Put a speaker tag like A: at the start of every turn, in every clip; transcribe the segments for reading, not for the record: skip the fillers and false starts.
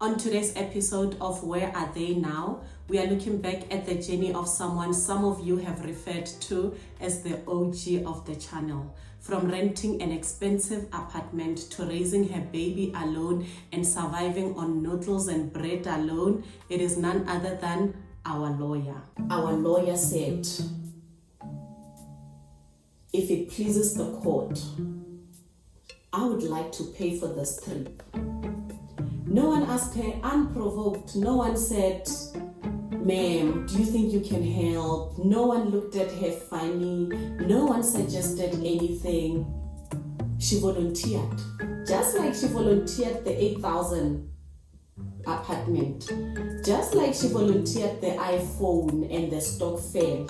A: On today's episode of Where Are They Now, we are looking back at the journey of someone some of you have referred to as the OG of the channel. From renting an expensive apartment to raising her baby alone and surviving on noodles and bread alone, it is none other than our lawyer. Our lawyer said, if it pleases the court, I would like to pay for this trip. No one asked her unprovoked. No one said, ma'am, do you think you can help? No one looked at her funny. No one suggested anything. She volunteered. Just like she volunteered the 8,000 apartment. Just like she volunteered the iPhone and the stock fair.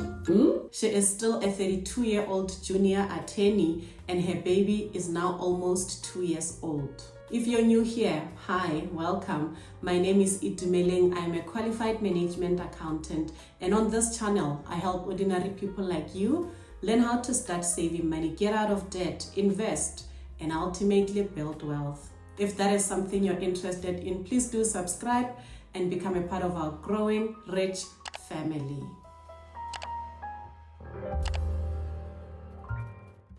A: She is still a 32-year-old junior attorney and her baby is now almost 2 years old. If you're new here, hi, welcome. My name is Itumeleng. I'm a qualified management accountant, and on this channel, I help ordinary people like you learn how to start saving money, get out of debt, invest, and ultimately build wealth. If that is something you're interested in, please do subscribe and become a part of our growing, rich family.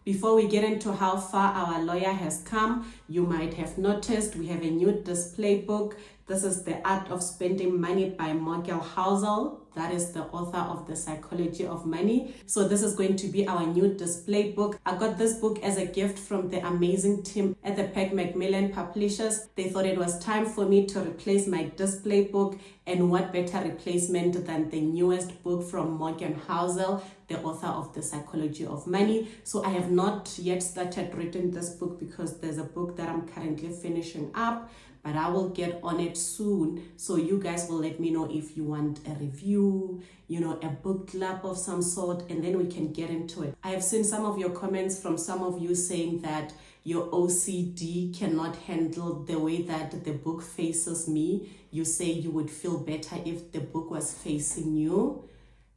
A: Before we get into how far our lawyer has come, you might have noticed we have a new display book. This is The Art of Spending Money by Morgan Housel. That is the author of The Psychology of Money. So this is going to be our new display book. I got this book as a gift from the amazing team at the Peg Macmillan Publishers. They thought it was time for me to replace my display book, and what better replacement than the newest book from Morgan Housel, the author of The Psychology of Money. So I have not yet started reading this book because there's a book that I'm currently finishing up, but I will get on it soon. So you guys will let me know if you want a review, a book club of some sort, and then we can get into it. I have seen some of your comments from some of you saying that your OCD cannot handle the way that the book faces me. You say you would feel better if the book was facing you.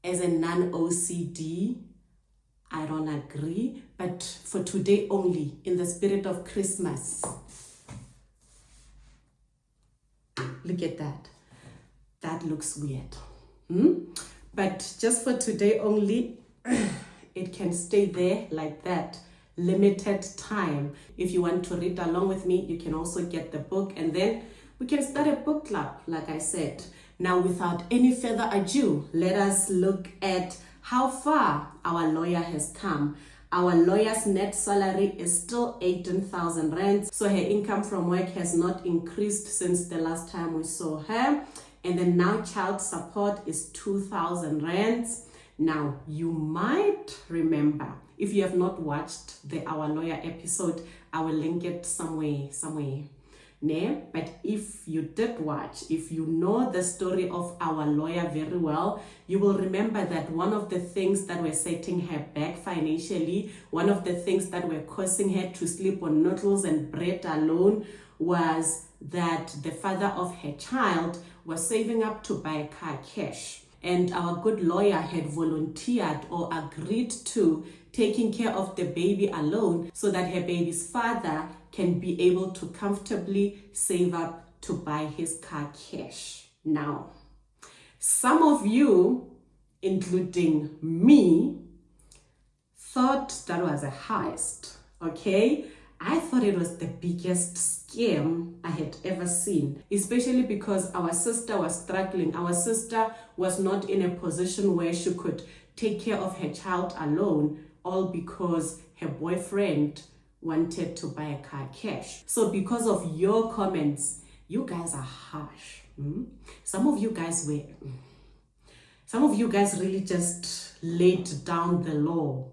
A: As a non-OCD, I don't agree, but for today only, in the spirit of Christmas, look at that. That looks weird. But just for today only, it can stay there like that. Limited time. If you want to read along with me, you can also get the book and then we can start a book club, like I said. Now, without any further ado, let us look at how far our lawyer has come. Our lawyer's net salary is still 18,000 rands. So her income from work has not increased since the last time we saw her. And then now child support is 2,000 rands. Now, you might remember, if you have not watched the Our Lawyer episode, I will link it somewhere. But if you did watch, if you know the story of our lawyer very well, you will remember that one of the things that were setting her back financially, one of the things that were causing her to sleep on noodles and bread alone, was that the father of her child was saving up to buy a car cash. And our good lawyer had volunteered or agreed to taking care of the baby alone so that her baby's father can be able to comfortably save up to buy his car cash. Now, some of you, including me, thought that was a heist, okay? I thought it was the biggest scam I had ever seen, especially because our sister was struggling. Our sister was not in a position where she could take care of her child alone, all because her boyfriend wanted to buy a car cash. So because of your comments, you guys are harsh. Some of you guys really just laid down the law,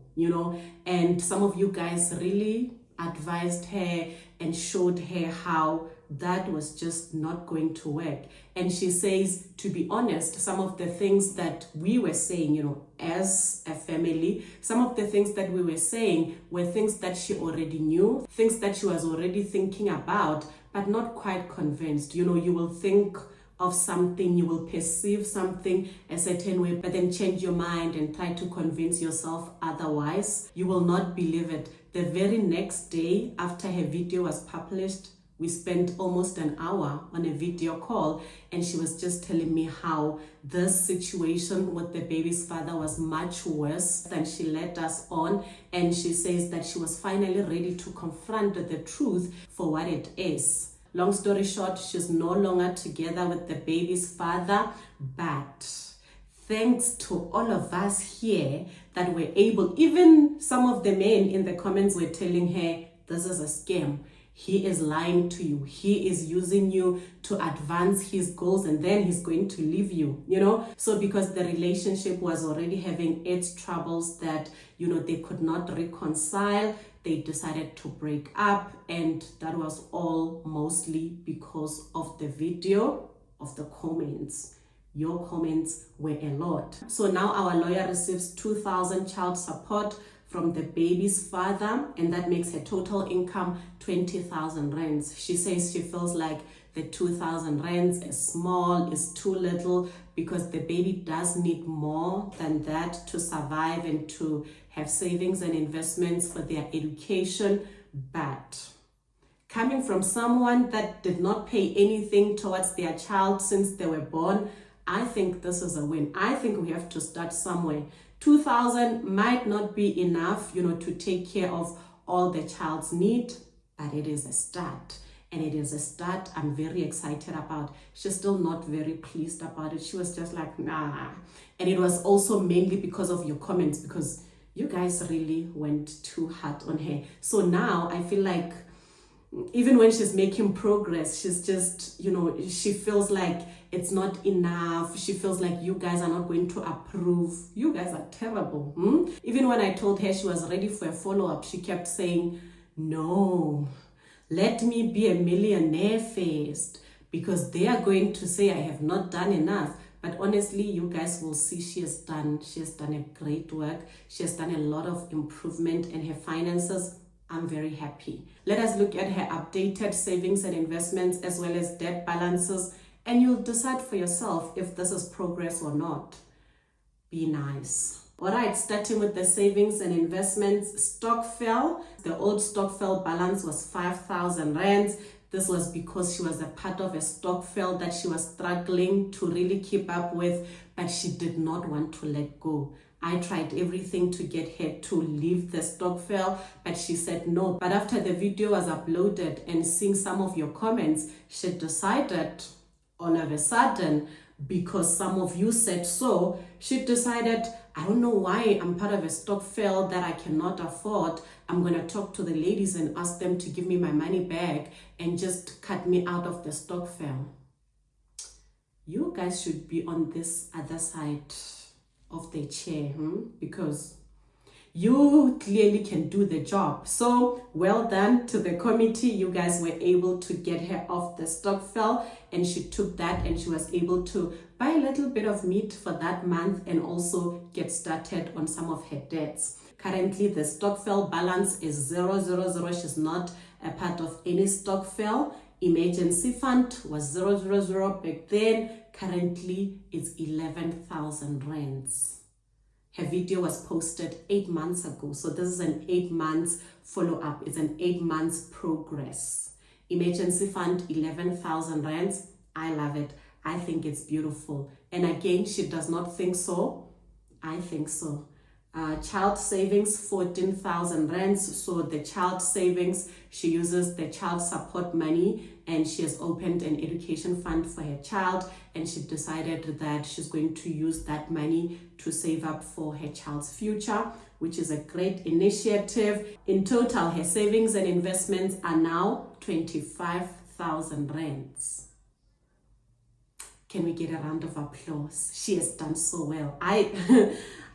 A: and some of you guys really advised her and showed her how that was just not going to work. And she says, to be honest, some of the things that we were saying, as a family, some of the things that we were saying were things that she already knew, things that she was already thinking about, but not quite convinced. You will think of something, you will perceive something a certain way, but then change your mind and try to convince yourself otherwise. You will not believe it. The very next day after her video was published, We spent almost an hour on a video call, and she was just telling me how this situation with the baby's father was much worse than she let us on. And she says that she was finally ready to confront the truth for what it is. Long story short, she's no longer together with the baby's father, but thanks to all of us here that were able, even some of the men in the comments were telling her, this is a scam. He is lying to you. He is using you to advance his goals, and then he's going to leave you, So because the relationship was already having its troubles that, they could not reconcile, they decided to break up. And that was all mostly because of the video, of the comments. Your comments were a lot. So now our lawyer receives 2,000 child support from the baby's father, and that makes her total income 20,000 rands. She says she feels like the 2,000 rands is small, is too little, because the baby does need more than that to survive and to have savings and investments for their education. But coming from someone that did not pay anything towards their child since they were born, I think this is a win. I think we have to start somewhere. 2,000 might not be enough, to take care of all the child's need, but it is a start. And it is a start I'm very excited about. She's still not very pleased about it. She was just like, nah. And it was also mainly because of your comments, because you guys really went too hard on her. So now I feel like even when she's making progress, she's just, she feels like it's not enough. She feels like you guys are not going to approve. You guys are terrible. Even when I told her she was ready for a follow-up, she kept saying, no, let me be a millionaire first, because they are going to say I have not done enough. But honestly, you guys will see she has done a great work. She has done a lot of improvement in her finances. I'm very happy. Let us look at her updated savings and investments as well as debt balances, and you'll decide for yourself if this is progress or not. Be nice. All right, starting with the savings and investments, Stokvel. The old Stokvel balance was 5,000 rands. This was because she was a part of a Stokvel that she was struggling to really keep up with, but she did not want to let go. I tried everything to get her to leave the Stokvel, but she said no. But after the video was uploaded and seeing some of your comments, she decided all of a sudden, because some of you said so, she decided, I don't know why I'm part of a Stokvel that I cannot afford. I'm going to talk to the ladies and ask them to give me my money back and just cut me out of the Stokvel. You guys should be on this other side of the chair, because you clearly can do the job. So well done to the committee. You guys were able to get her off the Stokvel, and she took that and she was able to buy a little bit of meat for that month and also get started on some of her debts. Currently, the Stokvel balance is 000. She's not a part of any Stokvel. Emergency fund was 000 back then. Currently, it's 11,000 rands. Her video was posted 8 months ago. So this is an 8 months follow-up. It's an 8 months progress. Emergency fund, 11,000 rands. I love it. I think it's beautiful. And again, she does not think so. I think so. Child savings, 14,000 rands. So the child savings, she uses the child support money, and she has opened an education fund for her child, and she decided that she's going to use that money to save up for her child's future, which is a great initiative. In total, her savings and investments are now 25,000 rands. Can we get a round of applause? She has done so well.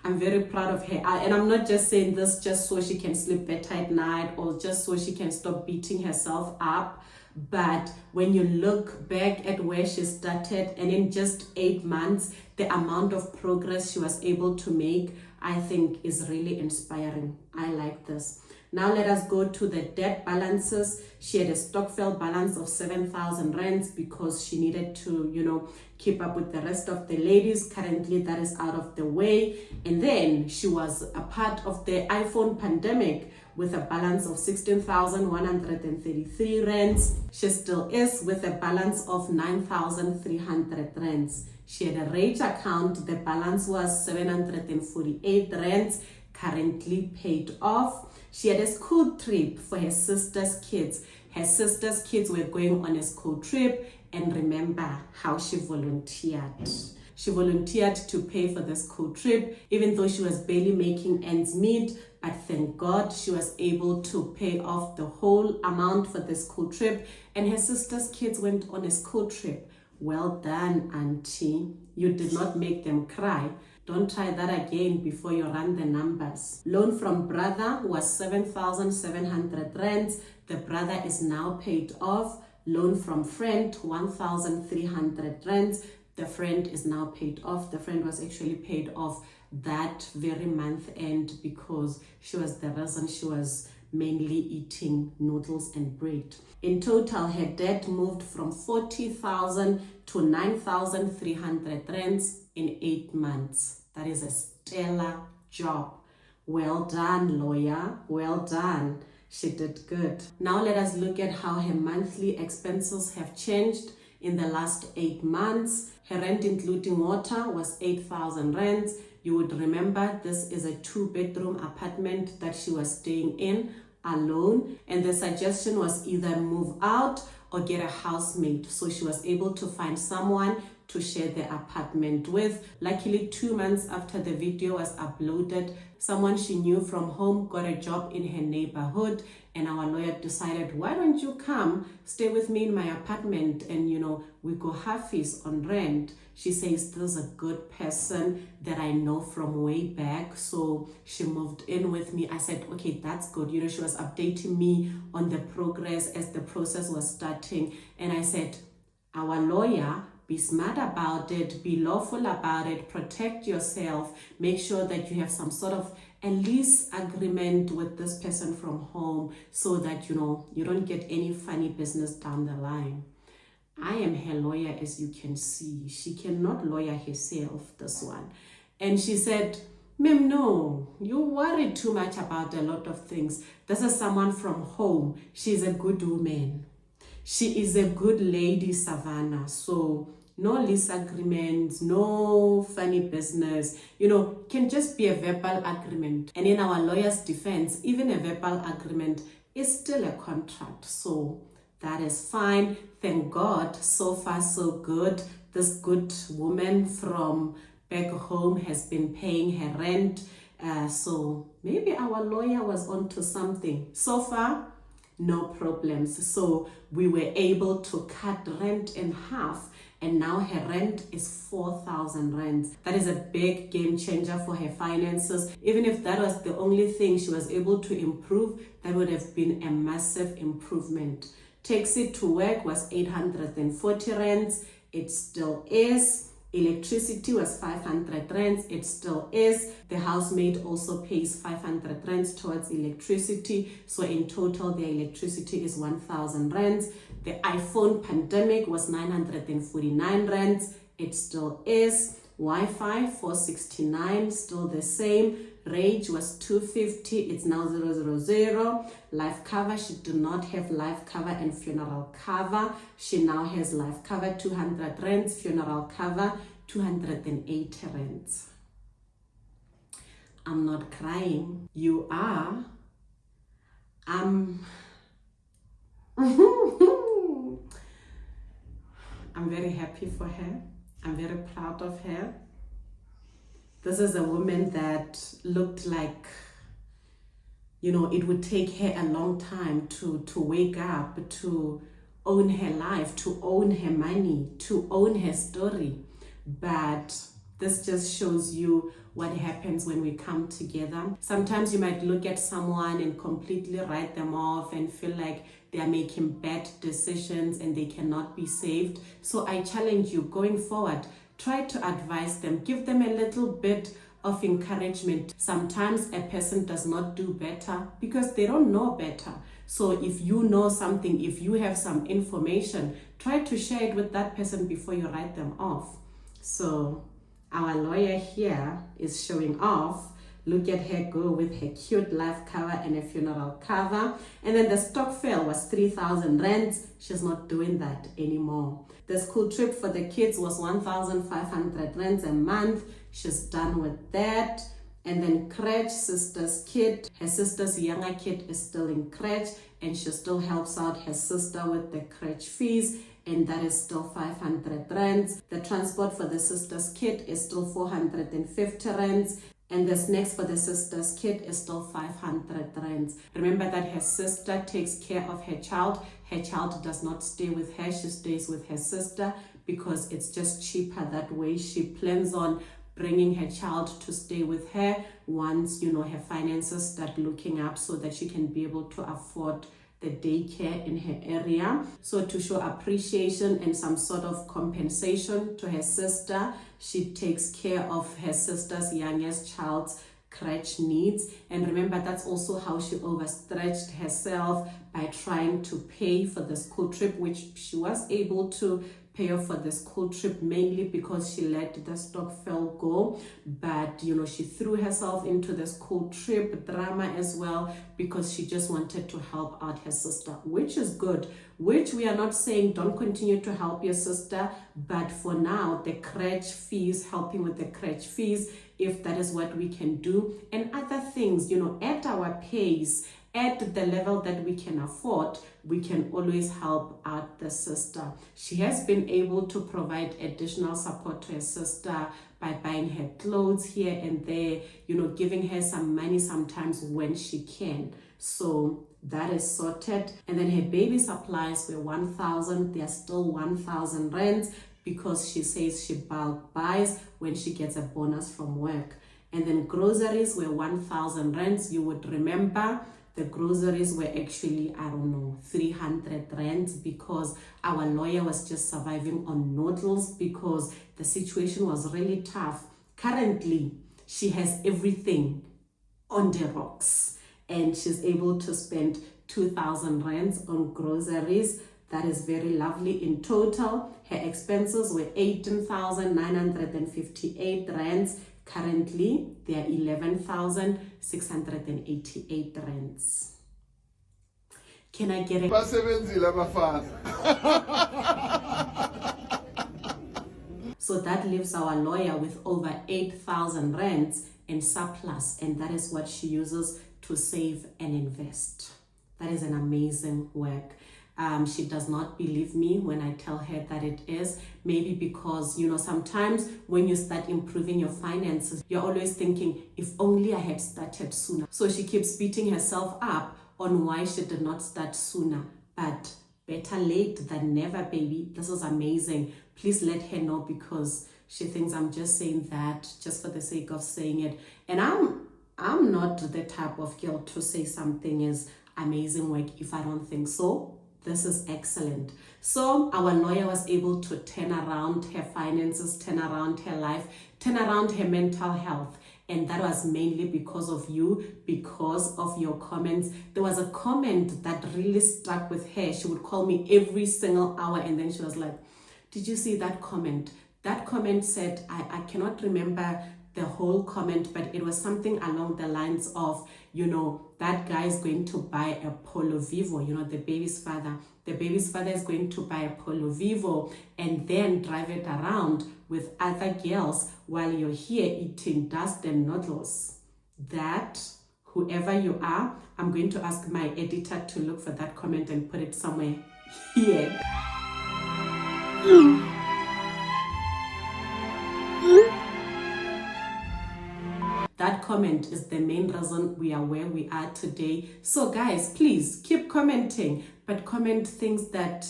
A: I'm very proud of her. And I'm not just saying this just so she can sleep better at night or just so she can stop beating herself up. But when you look back at where she started, and in just 8 months, the amount of progress she was able to make, I think is really inspiring. I like this. Now let us go to the debt balances. She had a Stokvel balance of 7,000 rands because she needed to, keep up with the rest of the ladies. Currently, that is out of the way. And then she was a part of the iPhone pandemic with a balance of 16,133 rands. She still is with a balance of 9,300 rands. She had a Rage account. The balance was 748 rands, currently paid off. She had a school trip for her sister's kids. Her sister's kids were going on a school trip, and remember how she volunteered. She volunteered to pay for the school trip, even though she was barely making ends meet. But thank God she was able to pay off the whole amount for the school trip, and her sister's kids went on a school trip. Well done, Auntie. You did not make them cry. Don't try that again before you run the numbers. Loan from brother was 7,700 rands. The brother is now paid off. Loan from friend, 1,300 rands. The friend is now paid off. The friend was actually paid off that very month end because she was the reason she was mainly eating noodles and bread. In total, her debt moved from 40,000 to 9,300 rands in 8 months. That is a stellar job. Well done, lawyer. Well done. She did good. Now let us look at how her monthly expenses have changed in the last 8 months. Her rent, including water, was 8,000 rands. You would remember this is a 2-bedroom apartment that she was staying in alone, and the suggestion was either move out or get a housemate. So she was able to find someone to share the apartment with. Luckily, 2 months after the video was uploaded, someone she knew from home got a job in her neighborhood, and our lawyer decided, why don't you come stay with me in my apartment and we go halfies on rent. She says this is a good person that I know from way back, so she moved in with me. I said, okay, that's good. She was updating me on the progress as the process was starting, and I said, our lawyer, be smart about it, be lawful about it, protect yourself, make sure that you have some sort of a lease agreement with this person from home so that you don't get any funny business down the line. I am her lawyer, as you can see. She cannot lawyer herself, this one. And she said, ma'am, no, you worry too much about a lot of things. This is someone from home. She's a good woman. She is a good lady, Savannah. So no lease agreements, no funny business, can just be a verbal agreement. And in our lawyer's defense, even a verbal agreement is still a contract. So that is fine. Thank God, so far so good. This good woman from back home has been paying her rent. So maybe our lawyer was onto something. So far, no problems. So we were able to cut rent in half, and now her rent is 4,000 rands. That is a big game changer for her finances. Even if that was the only thing she was able to improve, that would have been a massive improvement. Taxi to work was 840 rands. It still is. Electricity was 500 rands. It still is. The housemaid also pays 500 rands towards electricity. So in total, the electricity is 1,000 rands. The iPhone pandemic was 949 rands. It still is. Wi-Fi 469, still the same. Rage was 250. It's now 000. Life cover, she did not have life cover and funeral cover. She now has life cover 200 rands, funeral cover 280 rands. I'm not crying. You are. I'm very happy for her. I'm very proud of her. This is a woman that looked like, it would take her a long time to wake up, to own her life, to own her money, to own her story. But this just shows you what happens when we come together. Sometimes you might look at someone and completely write them off and feel like they are making bad decisions and they cannot be saved. So I challenge you, going forward, try to advise them, give them a little bit of encouragement. Sometimes a person does not do better because they don't know better. So if you know something, if you have some information, try to share it with that person before you write them off. So our lawyer here is showing off. Look at her go with her cute life cover and a funeral cover. And then the Stokvel was 3,000 rands. She's not doing that anymore. The school trip for the kids was 1,500 rands a month. She's done with that. And then crèche, sister's kid. Her sister's younger kid is still in crèche, and she still helps out her sister with the crèche fees, and that is still 500 rands. The transport for the sister's kid is still 450 rands. And the snacks for the sister's kid is still 500 rands. Remember that her sister takes care of her child. Her child does not stay with her. She stays with her sister because it's just cheaper that way. She plans on bringing her child to stay with her once, her finances start looking up so that she can be able to afford the daycare in her area. So to show appreciation and some sort of compensation to her sister, she takes care of her sister's youngest child's crèche needs. And remember, that's also how she overstretched herself by trying to pay for the school trip, which she was able to pay off for the school trip mainly because she let the Stokvel go. But she threw herself into the school trip drama as well because she just wanted to help out her sister, which is good. Which we are not saying don't continue to help your sister, but for now, the crèche fees, helping with the crèche fees, if that is what we can do, and other things, at our pace, at the level that we can afford, we can always help out the sister. She has been able to provide additional support to her sister by buying her clothes here and there, giving her some money sometimes when she can. So that is sorted. And then her baby supplies were 1,000. They are still 1,000 rands because she says she bulk buys when she gets a bonus from work. And then groceries were 1,000 rands. You would remember the groceries were actually, 300 rands because our lawyer was just surviving on noodles because the situation was really tough. Currently, she has everything on the rocks and she's able to spend 2,000 rands on groceries. That is very lovely. In total, her expenses were 18,958 rands. Currently, they are 11,688 rands. Can I get a... So that leaves our lawyer with over 8,000 rands in surplus, and that is what she uses to save and invest. That is an amazing work. She does not believe me when I tell her that it is. Maybe because, sometimes when you start improving your finances, you're always thinking, if only I had started sooner. So she keeps beating herself up on why she did not start sooner. But better late than never, baby. This is amazing. Please let her know because she thinks I'm just saying that just for the sake of saying it. And I'm not the type of girl to say something is amazing work if I don't think so. This is excellent. So our lawyer was able to turn around her finances, turn around her life, turn around her mental health. And that was mainly because of you, because of your comments. There was a comment that really stuck with her. She would call me every single hour and then she was like, did you see that comment? That comment said, I cannot remember the whole comment, but it was something along the lines of, that guy is going to buy a Polo Vivo, the baby's father. The baby's father is going to buy a Polo Vivo and then drive it around with other girls while you're here eating dust and noodles. That, whoever you are, I'm going to ask my editor to look for that comment and put it somewhere here. That comment is the main reason we are where we are today. So guys, please keep commenting, but comment things that,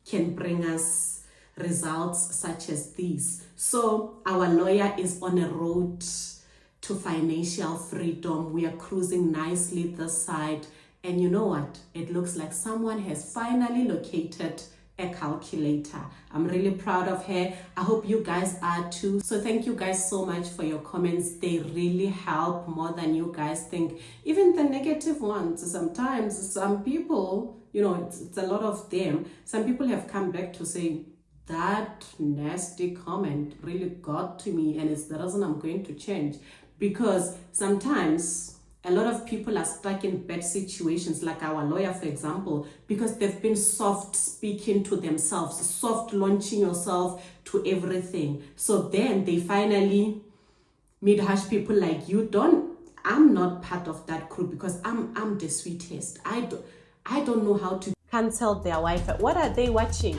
A: can bring us results such as these. So our lawyer is on a road to financial freedom. We are cruising nicely this side. And you know what? It looks like someone has finally located a calculator. I'm really proud of her. I hope you guys are too. So thank you guys so much for your comments. They really help more than you guys think. Even the negative ones, sometimes some people, it's a lot of them. Some people have come back to say, that nasty comment really got to me, and it's the reason I'm going to change. Because sometimes a lot of people are stuck in bad situations, like our lawyer, for example, because they've been soft speaking to themselves, soft launching yourself to everything. So then they finally meet harsh people like you. I'm not part of that crew because I'm the sweetest. I don't know how to cancel their Wi-Fi. What are they watching?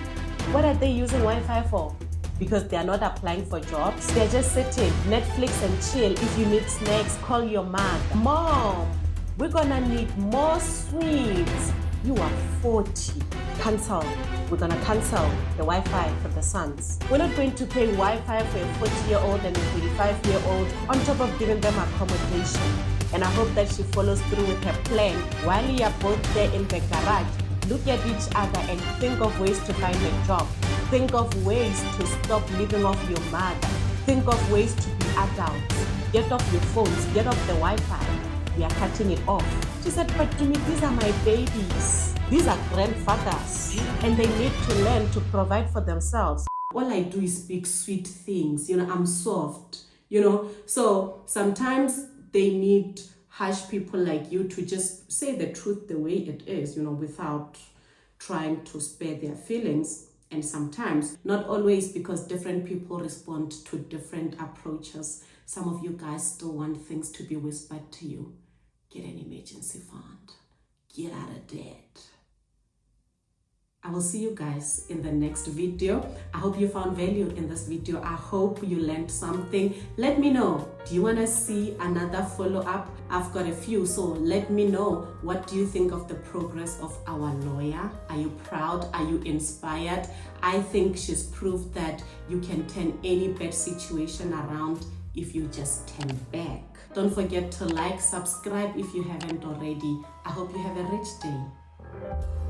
A: What are they using Wi-Fi for? Because they are not applying for jobs. They're just sitting, Netflix and chill. If you need snacks, call your mom. Mom, we're gonna need more sweets. You are 40. Cancel. We're gonna cancel the Wi-Fi for the sons. We're not going to pay Wi-Fi for a 40-year-old and a 35-year-old on top of giving them accommodation. And I hope that she follows through with her plan. While you are both there in the garage, look at each other and think of ways to find a job. Think of ways to stop living off your mother. Think of ways to be adults. Get off your phones, get off the Wi-Fi. We are cutting it off. She said, but to me, these are my babies. These are grandfathers. And they need to learn to provide for themselves. All I do is speak sweet things. I'm soft, So sometimes they need harsh people like you to just say the truth the way it is, without trying to spare their feelings. And sometimes, not always, because different people respond to different approaches. Some of you guys still want things to be whispered to you. Get an emergency fund. Get out of debt. I will see you guys in the next video. I hope you found value in this video. I hope you learned something. Let me know. Do you want to see another follow-up? I've got a few, so let me know. What do you think of the progress of our lawyer? Are you proud? Are you inspired? I think she's proved that you can turn any bad situation around if you just turn back. Don't forget to like, subscribe if you haven't already. I hope you have a rich day.